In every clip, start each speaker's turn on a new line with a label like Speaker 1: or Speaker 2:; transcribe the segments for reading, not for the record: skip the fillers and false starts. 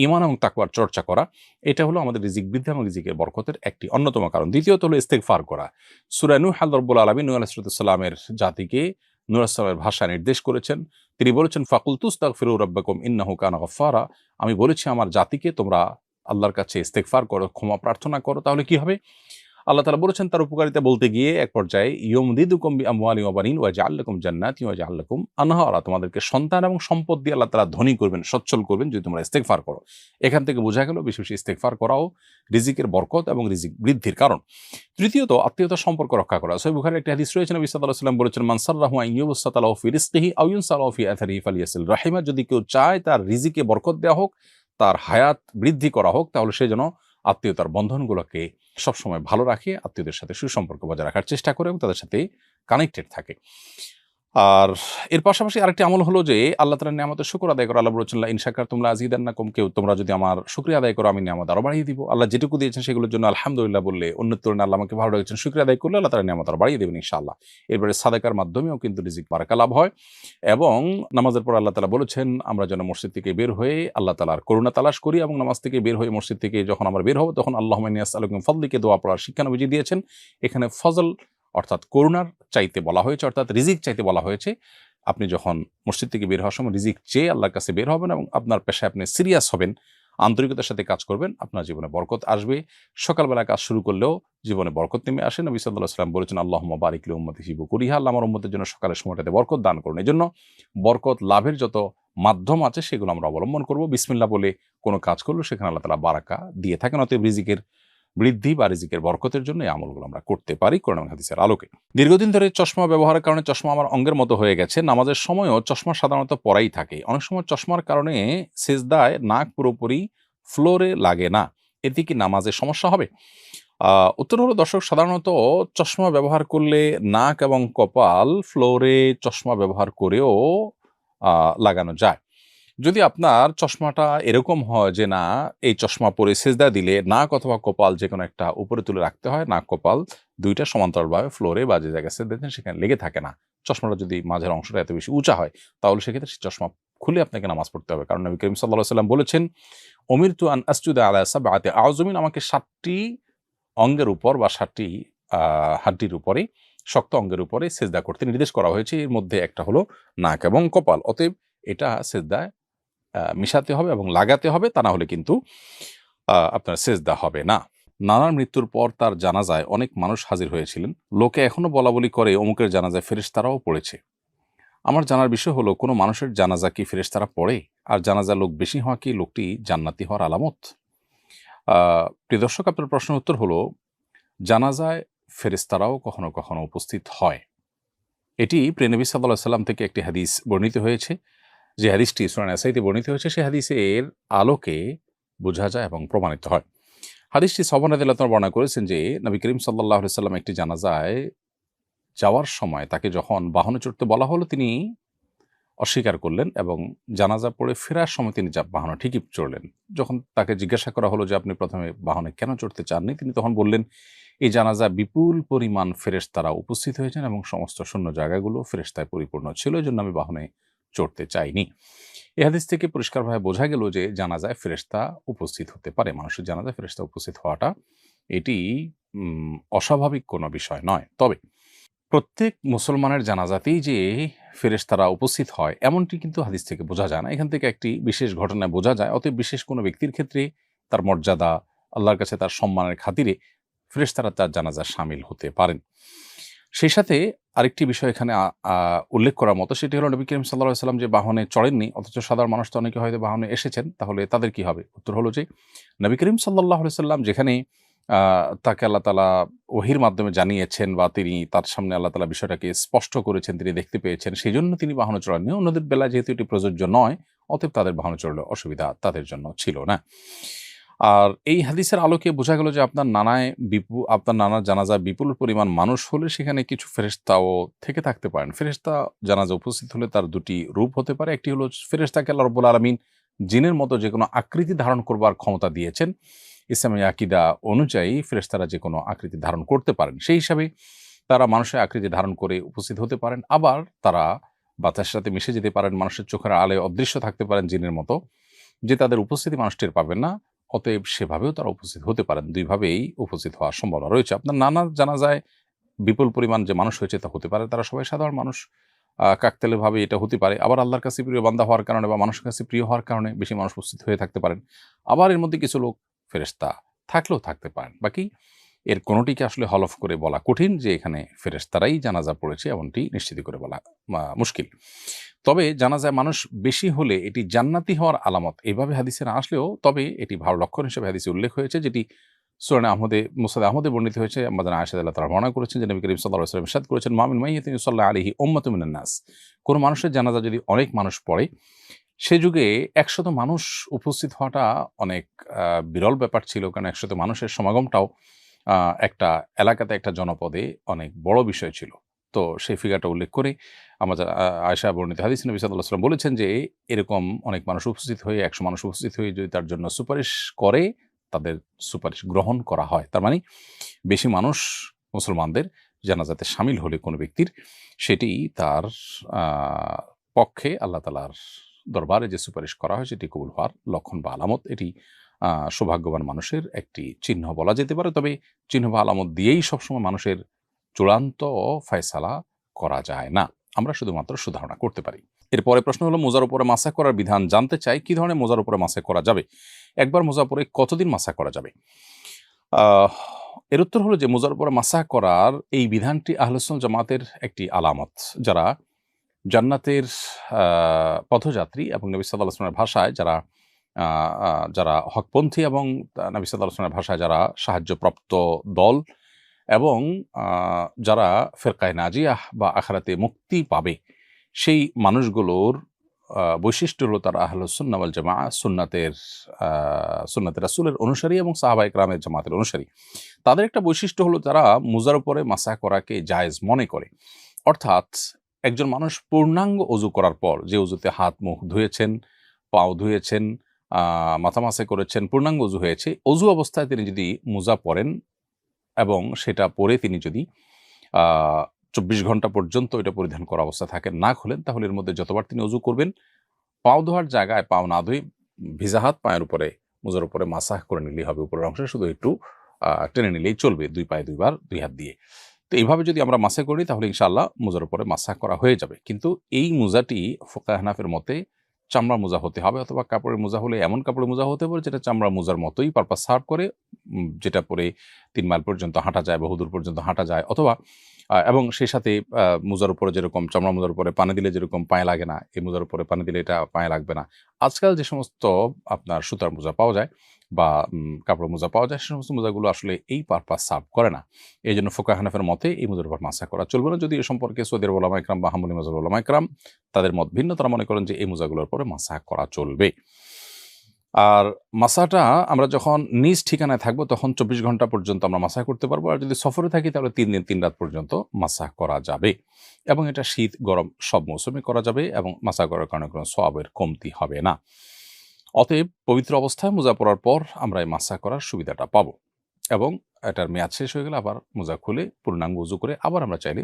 Speaker 1: ঈমান এবং তাকওয়ার চর্চা করা, এটা হলো আমাদের রিজিক বৃদ্ধি এবং রিজিকের বরকতের একটি অন্যতম কারণ। দ্বিতীয়ত হলো ইস্তেগফার করা। সূরা নূহ আল্লাহ রাব্বুল আলামিন নূহ আলাইহিস সালামের জাতিকে নূহ আলাইহিস সালামের ভাষায় নির্দেশ করেছেন। তিনি বলেছেন, ফাকুলতু ইস্তাগফিরু রাব্বাকুম ইন্নাহু কানা গাফফারা। আমি বলেছি আমার জাতিকে তোমরা আল্লাহর কাছে ইস্তেগফার করো, ক্ষমা প্রার্থনা করো, তাহলে কি হবে? আল্লাহ তাআলা বলেছেন তার উপকারিতা বলতে গিয়ে এক পর্যায়ে ইউমদিদুকুম বিআমওয়ালিন ওয়া বানিন ওয়া জাআল লাকুম জান্নাতিন ওয়া জাআল লাকুম আনহারা, তোমাদেরকে সন্তান এবং সম্পদ দিয়ে আল্লাহ তাআলা ধনী করবেন, সচ্ছল করবেন যদি তোমরা ইস্তেগফার করো। এখান থেকে বোঝা গেল বেশি বেশি ইস্তেগফার করাও রিজিকের বরকত এবং রিজিক বৃদ্ধির কারণ। তৃতীয়ত আত্মীয়তার সম্পর্ক রক্ষা করা। সহিহ বুখারীর একটি হাদিস রয়েছে, নবী সাল্লাল্লাহু আলাইহি ওয়াসাল্লাম বলেছেন, মান সাররাহু আন ইউবসাতা লাহু ফি রিজকিহি আও ইউনসা লাহু ফি আথারিহি ফালিয়াসিল রাহিমা। যদি কেউ চায় তার রিজিকে বরকত দেওয়া হোক, তার হায়াত বৃদ্ধি করা হোক, তাহলে সে যেন আত্মীয়তার বন্ধনগুলোকে সবসময় ভালো রাখে, আত্মীয়দের সাথে সুসম্পর্ক বজায় রাখার চেষ্টা করে এবং তাদের সাথে কানেক্টেড থাকে। আর এর পাশাপাশি আরেকটি আমল হলো যে আল্লাহ তাআলার নিয়ামতের শুকর আদায় করা। আল্লাহ বলেছেন, লা ইন শাকারতুম লা আযীদান্নাকুম, কেউ তোমরা যদি আমার শুকরিয়া আদায় করো আমি নিয়ামত আরো বাড়িয়ে দিব। আল্লাহ যেটুকু দিয়েছেন সেগুলোর জন্য আলহামদুলিল্লাহ বললে, অন্যের তুলনায় আল্লাহ আমাকে ভালো রেখেছেন, শুকরিয়া আদায় করলে আল্লাহ তাআলা নিয়ামত আরো বাড়িয়ে দেবেন ইনশাআল্লাহ। এরপরে সাদাকার মাধ্যমেও কিন্তু রিজিক বারাকা লাভ হয়। এবং নামাজের পর আল্লাহ তাআলা বলেছেন আমরা যেন মসজিদ থেকে বের হয়ে আল্লাহ তাআলার করুণা তালাশ করি, এবং নামাজ থেকে বের হয়ে মসজিদ থেকে যখন আমরা বের হব তখন আল্লাহুম্মা ইন্নী আসআলুকা মিন ফাদলিকা দোয়া পড়ার শিক্ষা নবীজি দিয়েছেন। এখানে ফজল অর্থাৎ করুণার চাইতে বলা হয়েছে, অর্থাৎ রিজিক চাইতে বলা হয়েছে। আপনি যখন মসজিদ থেকে বের হওয়ার সময় রিজিক চেয়ে আল্লাহর কাছে বের হবেন এবং আপনার পেশায় আপনি সিরিয়াস হবেন, আন্তরিকতার সাথে কাজ করবেন, আপনার জীবনে বরকত আসবে। সকালবেলা কাজ শুরু করলেও জীবনে বরকত নেমে আসে। নবী সাল্লাল্লাহু আলাইহি ওয়াসাল্লাম বলেছেন, আল্লাহুম্মা বারিক লি উম্মতি ফি বুকুরিহা, আল্লাহ আমার উম্মতের জন্য সকালের সময়টাতে বরকত দান করুন। এজন্য বরকত লাভের যত মাধ্যম আছে সেগুলো আমরা অবলম্বন করব। বিসমিল্লাহ বলে কোনো কাজ করলে সেখানে আল্লাহ তাআলা বারাকা দিয়ে থাকেন। অতএব রিজিকের বৃদ্ধি বা রিজিকের বরকতের জন্য এই আমলগুলো আমরা করতে পারি কোরআন এবং হাদিসের আলোকে। দীর্ঘদিন ধরে চশমা ব্যবহারের কারণে চশমা আমার অঙ্গের মতো হয়ে গেছে। নামাজের সময়ও চশমা সাধারণত পরাই থাকে। অনেক সময় চশমার কারণে সেজদায় নাক পুরোপুরি ফ্লোরে লাগে না। এতে কি নামাজে সমস্যা হবে? উত্তর হলো দর্শক, সাধারণত চশমা ব্যবহার করলে নাক এবং কপাল ফ্লোরে চশমা ব্যবহার করেও লাগানো যায়। যদি আপনার চশমাটা এরকম হয় যে না, এই চশমা পরে সেজদা দিলে নাক অথবা কপাল যেকোনো একটা উপরে তুলে রাখতে হয়, নাক কপাল দুইটা সমান্তরালভাবে ফ্লোরে বা যে জায়গায় সেজদা দেন সেখানে লেগে থাকে না। চশমাটা যদি মাঝের অংশটা এত বেশি উঁচা হয় তাহলে সেক্ষেত্রে সেই চশমা খুলে আপনাকে নামাজ পড়তে হবে। কারণ নবী করিম সাল্লাল্লাহু আলাইহি ওয়াসাল্লাম বলেছেন, উমিরতু আন আসজুদা আলা সাবআতি আযমিন, আমাকে ৭টি অঙ্গের উপর বা ৭টি হাড্ডির উপরে, শক্ত অঙ্গের উপরে সেজদা করতে নির্দেশ করা হয়েছে। এর মধ্যে একটা হলো নাক এবং কপাল। অতএব এটা সেজদায় মিশাতে হবে এবং লাগাতে হবে, তা না হলে কিন্তু আপনার সেজদা হবে না। নানার মৃত্যুর পর তার জানাজায় অনেক মানুষ হাজির হয়েছিলেন। লোকে এখনো বলাবলি করে অমুকের জানাজায় ফেরেশতারাও পড়েছে। আমার জানার বিষয় হলো, কোনো মানুষের জানাজা কি ফেরেশতারা পড়ে? আর জানাজা লোক বেশি হওয়া কি লোকটি জান্নাতি হওয়ার আলামত? প্রিয় দর্শক, আপনার প্রশ্নের উত্তর হলো, জানাজায় ফেরেশতারাও কখনো কখনো উপস্থিত হয়। এটি প্রিয় নবী সাল্লাল্লাহু আলাইহি ওয়াসাল্লাম থেকে একটি হাদিস বর্ণিত হয়েছে। যে হাদিসটি সূরা নাসাইতে বর্ণিত হয়েছে, সেই হাদিসের আলোকে বোঝা যায় এবং প্রমাণিত হয়। হাদিসটি সাহাবা রাদিয়াল্লাহু তাআলা বর্ণনা করেছেন যে নবী করিম সাল্লাল্লাহু আলাইহি ওয়াসাল্লাম একটি জানাজায় যাওয়ার সময় তাকে যখন বাহনে চড়তে বলা হলো তিনি অস্বীকার করলেন এবং জানাজা পড়ে ফেরার সময় তিনি বাহনে ঠিকই চড়লেন। যখন তাকে জিজ্ঞাসা করা হলো যে আপনি প্রথমে বাহনে কেন চড়তে চাননি, তিনি তখন বললেন, এই জানাজা বিপুল পরিমাণ ফেরেশতারা উপস্থিত হয়েছেন এবং সমস্ত শূন্য জায়গাগুলো ফেরেশতায় পরিপূর্ণ ছিল, এজন্য আমি বাহনে চড়তে চাইনি। এই হাদিস থেকে পরিষ্কারভাবে বোঝা গেল যে জানাজায় ফেরেশতা উপস্থিত হতে পারে। মানুষের জানাজায় ফেরেশতা উপস্থিত হওয়াটা এটি অস্বাভাবিক কোনো বিষয় নয়। তবে প্রত্যেক মুসলমানের জানাজাতেই যে ফেরেশতারা উপস্থিত হয় এমনটি কিন্তু হাদিস থেকে বোঝা যায় না। এখান থেকে একটি বিশেষ ঘটনায় বোঝা যায়। অতএব বিশেষ কোনো ব্যক্তির ক্ষেত্রে তার মর্যাদা, আল্লাহর কাছে তার সম্মানের খাতিরে ফেরেশতারা তার জানাজায় শামিল হতে পারেন। সেই সাথে আরেকটি বিষয় এখানে উল্লেখ করার মতো, সেটি হলো নবী করিম সাল্লাল্লাহু আলাইহি ওয়াসাল্লাম যে বাহনে চড়েননি, অথচ সাধারণ মানুষ তো অনেকে হয়তো বাহনে এসেছেন, তাহলে তাদের কি হবে? উত্তর হলো যে নবী করিম সাল্লাল্লাহু আলাইহি ওয়াসাল্লাম যেখানে তাকে আল্লাহ তাআলা ওহীর মাধ্যমে জানিয়েছেন বা তিনি তার সামনে আল্লাহ তাআলা বিষয়টাকে স্পষ্ট করেছেন, তিনি দেখতে পেয়েছেন, সেজন্য তিনি বাহনে চড়াননি। অন্যদের বেলায় যেহেতু এটি প্রযোজ্য নয়, অতএব তাদের বাহনে চড়লে অসুবিধা তাদের জন্য ছিল না। আর এই হাদিসের আলোকে বোঝা গেল যে আপনার নানার জানাজায় বিপুল পরিমাণ মানুষ হলে সেখানে কিছু ফেরেশতাও থেকে থাকতে পারেন। ফেরেশতা জানাজা উপস্থিত হলে তার দুটি রূপ হতে পারে। একটি হলো ফেরেশতাকে আল্লাহ রাব্বুল আলামিন জিনের মতো যেকোনো আকৃতি ধারণ করবার ক্ষমতা দিয়েছেন। ইসলামী আকীদা অনুযায়ী ফেরেশতারা যেকোনো আকৃতি ধারণ করতে পারেন। সেই হিসাবে তারা মানুষের আকৃতি ধারণ করে উপস্থিত হতে পারেন। আবার তারা বাতাসের সাথে মিশে যেতে পারেন, মানুষের চোখের আলোয় অদৃশ্য থাকতে পারেন জিনের মতো। যে তাদের উপস্থিতি মানুষ টের পাবেন না, অতএব সেভাবেও তারা উপস্থিত হতে পারেন। দুইভাবেই উপস্থিত হওয়ার সম্ভাবনা রয়েছে। আপনার নানা জানাজায় বিপুল পরিমাণ যে মানুষ হয়েছে তা হতে পারে, তারা সবাই সাধারণ মানুষ। কাকতালীয়ভাবে এটা হতে পারে। আবার আল্লাহর কাছে প্রিয় বান্দা হওয়ার কারণে বা মানুষের কাছে প্রিয় হওয়ার কারণে বেশি মানুষ উপস্থিত হয়ে থাকতে পারেন। আবার এর মধ্যে কিছু লোক ফেরেশতা থাকলেও থাকতে পারেন। বাকি এর কোনটিকে আসলে হলফ করে বলা কঠিন যে এখানে ফেরেশতারাই জানাজা পড়েছে, এমনটি নিশ্চিত করে বলা মুশকিল। তবে জানাজায় মানুষ বেশি হলে এটি জান্নাতি হওয়ার আলামত এভাবে হাদিসে না আসলেও, তবে এটি ভালো লক্ষণ হিসেবে হাদিসে উল্লেখ হয়েছে, যেটি সুনানে আহমদে মুসনাদে আহমদে বর্ণিত হয়েছে। আম্মাজান আয়েশা রাদিয়াল্লাহু তাআলা বর্ণনা করেছেন যে নবী করিম সাল্লাল্লাহু আলাইহি ওয়াসাল্লাম ইরশাদ করেছেন, মা মিন মাইয়িতিন ইউসাল্লা আলাইহি উম্মাতুম মিনান নাস। কোন মানুষের জানাজা যদি অনেক মানুষ পড়ে, সে যুগে ১০০ মানুষ উপস্থিত হওয়াটা অনেক বিরল ব্যাপার ছিল, কারণ ১০০ মানুষের সমাগমটাও একটা এলাকাতে, একটা জনপদে অনেক বড় বিষয় ছিল। তো সেই ফিগারটা উল্লেখ করে আমাদের আয়েশা বর্ণিত হাদিসে নবী সাল্লাল্লাহু আলাইহি ওয়াসাল্লাম বলেছেন যে এরকম অনেক মানুষ উপস্থিত হয়ে, ১০০ মানুষ উপস্থিত হয়ে যদি তার জন্য সুপারিশ করে, তাদের সুপারিশ গ্রহণ করা হয়। তার মানে বেশি মানুষ মুসলমানদের জানাজাতে শামিল হলে কোনো ব্যক্তির, সেটি তার পক্ষে আল্লাহ তাআলার দরবারে যে সুপারিশ করা হয় সেটি কবুল হওয়ার লক্ষণ বা আলামত। এটি সৌভাগ্যবান মানুষের একটি চিহ্ন বলা যেতে পারে। তবে চিহ্ন বা আলামত দিয়েই সবসময় মানুষের চূড়ান্ত ফয়সালা করা যায় না। আমরা শুধুমাত্র সুধারণা করতে পারি। এরপরে প্রশ্ন হলো, মোজার উপরে মাসা করার বিধান জানতে চাই। কি ধরনের মোজার উপরে মাসা করা যাবে? একবার মোজা পরে কতদিন মাসা করা যাবে? এর উত্তর হলো যে মোজার উপরে মাসা করার এই বিধানটি আহলে সুন্নাত জামাতের একটি আলামত। যারা জান্নাতের পথযাত্রী এবং নবী সাল্লাল্লাহু আলাইহি ওয়াসাল্লামের ভাষায় যারা হকপন্থী এবং নবী সাল্লাল্লাহু আলাইহি ওয়াসাল্লামের ভাষায় যারা সাহায্যপ্রাপ্ত দল এবং যারা ফিরকায়ে নাজিয়াহ বা আখিরাতে মুক্তি পাবে, সেই মানুষগুলোর বৈশিষ্ট্য হলো তারা আহলুস সুন্নাহ ওয়াল জামাআহ, সুন্নাতে রাসূলের অনুসারী এবং সাহাবায়ে কেরামের জামাতের অনুসারী। তাদের একটা বৈশিষ্ট্য হলো তারা মুজার উপরে মাসা করাকে জায়েজ মনে করে। অর্থাৎ একজন মানুষ পূর্ণাঙ্গ ওযু করার পর, যে ওযুতে হাত মুখ ধুয়েছেন, পাও ধুয়েছেন, মাথা মাসা করেছেন, পূর্ণাঙ্গ ওযু হয়েছে, ওযু অবস্থায় তিনি যদি মুজা পরেন এবং সেটা পরে তিনি যদি ২৪ ঘন্টা পর্যন্ত এটা পরিধান করা অবস্থায় থাকেন, না খোলেন, তাহলে এর মধ্যে যতবার তিনি ওযু করবেন, পাও ধোয়ার জায়গায় পাও না ধুয়ে ভিজা হাত পায়ের উপরে, মুজার উপরে মাসাহ করে নিলেই হবে। উপরের অংশে শুধু একটু টেনে নিলেই চলবে, ২ পায়ে ২ বার ২ হাত দিয়ে। তো এইভাবে যদি আমরা মাসা করি তাহলে ইনশাআল্লাহ মুজার উপরে মাসা করা হয়ে যাবে। কিন্তু এই মুজাটি ফুকাহে হানাফির মতে চামড়ার মোজা হতে হবে, অথবা কাপড়ের মোজা হলে এমন কাপড়ের মোজা হতে পারে যেটা চামড়ার মোজার মতোই পারপাস সার্ভ করে, যেটা পরে ৩ মাইল পর্যন্ত হাঁটা যায়, বহুদূর পর্যন্ত হাঁটা যায়। অথবা এবং সেই সাথে মোজার উপরে যেরকম চামড়া মোজার উপরে পানি দিলে যেরকম পায়ে লাগে না, এই মোজার উপরে পানি দিলে এটা পায়ে লাগবে না। আজকাল যে সমস্ত আপনার সুতার মোজা পাওয়া যায় বা কাপড়ের মোজা পাওয়া যায়, সে সমস্ত মোজাগুলো আসলে এই পারপাস সার্ভ করে না। এইজন্য ফুকাহে হানাফির মতে এই মোজার উপর মাসা করা চলবে না। যদি এ সম্পর্কে সৌদি আরব উলামা ইকরাম বা হাম্বলী মাযহাবের উলামা ইকরাম তাদের মত ভিন্ন। তারা মনে করেন যে এই মোজাগুলোর উপরে মাসা করা চলবে। আর মাসাটা আমরা যখন নিজ ঠিকানায় থাকবো তখন ২৪ ঘন্টা পর্যন্ত আমরা মাসাহ করতে পারবো। আর যদি সফরে থাকি তাহলে ৩ দিন ৩ রাত পর্যন্ত মাসাহ করা যাবে। এবং এটা শীত গরম সব মৌসুমে করা যাবে এবং মাসাহ করার কারণে কোনো সওয়াবের কমতি হবে না। অতএব পবিত্র অবস্থায় মোজা পরার পর আমরা এই মাসাহ করার সুবিধাটা পাবো এবং এটার মেয়াদ শেষ হয়ে গেলে আবার মোজা খুলে পূর্ণাঙ্গ ওযু করে আবার আমরা চাইলে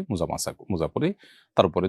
Speaker 1: মোজা পরে তার উপরে